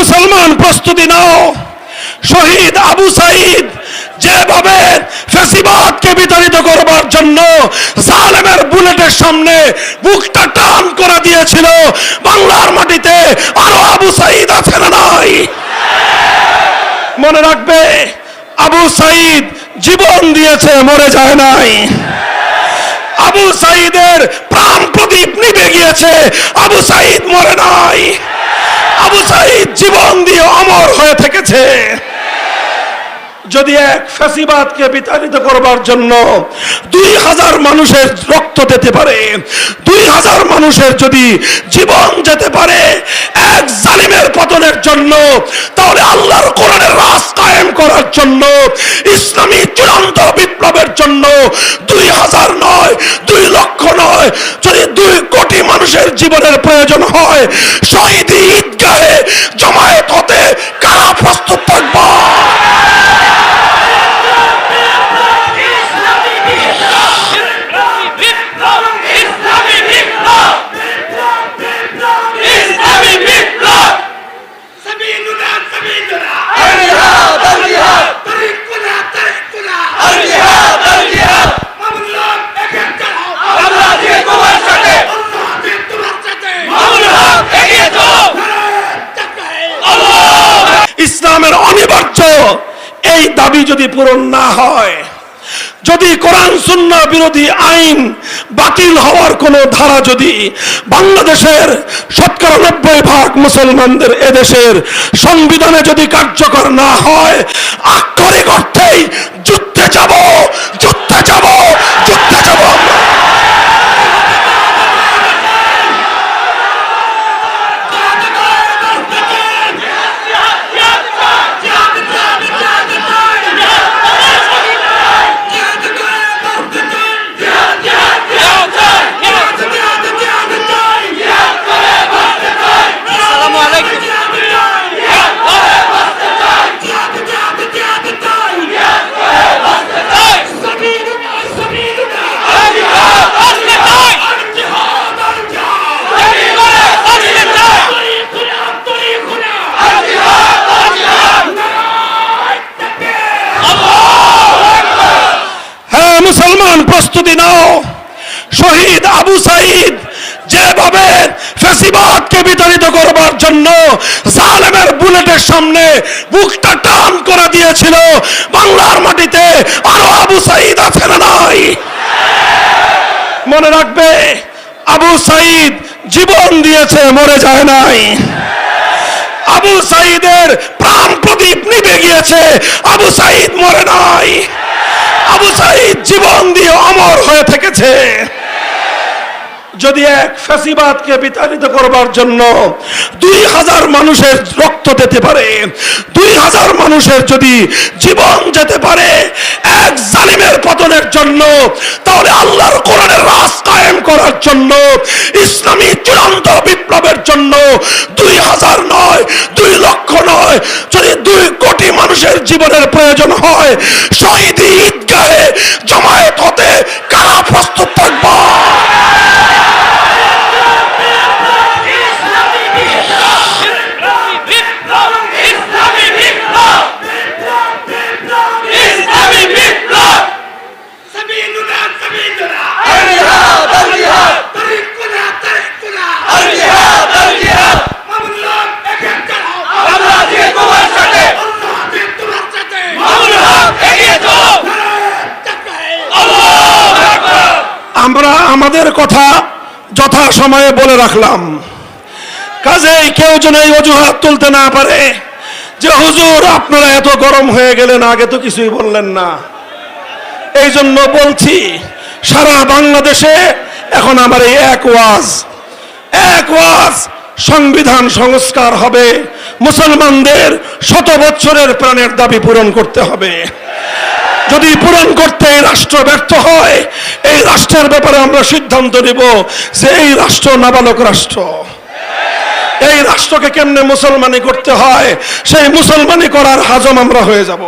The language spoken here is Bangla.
মুসলমান প্রস্তুতি নাও। শহীদ আবু সাইদ যেভাবে ফ্যাসিবাদকে বিতাড়িত করবার জন্য জালেমের বুলেটের সামনে বুকটা টান করে দিয়েছিল, বাংলার মাটিতে আরো আবু সাইদ আছে না নাই? মনে রাখবে, আবু সাইদ জীবন দিয়েছে, মরে যায় নাই। আবু সাইদের প্রাণ প্রদীপ নিভে গিয়েছে, আবু সাইদ মরে নাই। আবু সাইদ জীবন দিয়ে অমর হয়ে থেকেছে। যদি এক ফ্যাসিবাদকে বিতাড়িত করবার জন্য 2000 মানুষের রক্ত দিতে পারে, 2000 মানুষের যদি জীবন যেতে পারে এক জালিমের পতনের জন্য, তাহলে আল্লাহর কোরআনের রাজ কায়েম করার জন্য, ইসলামী চূড়ান্ত বিপ্লবের জন্য 2000 নয়, 2 লক্ষ নয়, যদি 2 কোটি মানুষের জীবনের প্রয়োজন হয়, শহীদ ঈদগাহে জমায়েত হতে কারা প্রস্তুত থাকবে? ইসলামের অনিবার্য এই দাবি যদি পূরণ না হয়, যদি কোরআন সুন্নাহ বিরোধী আইন বাতিল হওয়ার কোন ধারা যদি বাংলাদেশের 90% মুসলমানদের এদেশের সংবিধানে যদি কার্যকর না হয়, আক্ষরিক অর্থেই যুদ্ধে যাব, যুদ্ধে যাব, যুদ্ধে যাব। মুসলমান প্রস্তুতি নাও। শহীদ আবু সাইদ যেভাবে ফ্যাসিবাদকে বিতাড়িত করবার জন্য জালেমের বুলেটের সামনে বুকটা টান করে দিয়েছিল, বাংলার মাটিতে আরো আবু সাইদ আছে না নাই? মনে রাখবে, আবু সাইদ জীবন দিয়েছে, মরে যায় নাই। আবু সাইদের প্রাণ প্রদীপ নিভে গিয়েছে, আবু সাইদ মরে নাই। আবু সাইদ জীবন দিয়ে অমর হয়ে থেকেছে। যদি এক ফ্যাসিবাদকে বিতাড়িত করবার জন্য 2000 মানুষের রক্ত দিতে পারে, 2000 মানুষের যদি জীবন যেতে পারে এক জালিমের পতনের জন্য, তাহলে আল্লাহর কোরআনের রাজ কায়েম করার জন্য, ইসলামী চূড়ান্ত বিপ্লবের জন্য 2000 নয়, 2 লক্ষ নয়, যদি 2 কোটি মানুষের জীবনের প্রয়োজন হয়, শহীদ ঈদগাহে জমায়েত হতে কারা প্রস্তুত থাকবে? আমরা আমাদের কথা যথা সময়ে বলে রাখলাম, কাজেই কেউ যেন এই অজুহাত তুলতে না পারে যে হুজুর আপনারা এত গরম হয়ে গেলেন, আগে তো কিছুই বললেন না। এই জন্য বলছি, সারা বাংলাদেশে এখন আমার এই এক ওয়াজ, সংবিধান সংস্কার হবে, মুসলমানদের 100 বছরের প্রাণের দাবি পূরণ করতে হবে। যদি পূরণ করতে এই রাষ্ট্র ব্যর্থ হয়, এই রাষ্ট্রের ব্যাপারে আমরা সিদ্ধান্ত নেব যে এই রাষ্ট্র নাবালক রাষ্ট্র। এই রাষ্ট্রকে কেমনে মুসলমানি করতে হয়, সেই মুসলমানি করার হাজম আমরা হয়ে যাব।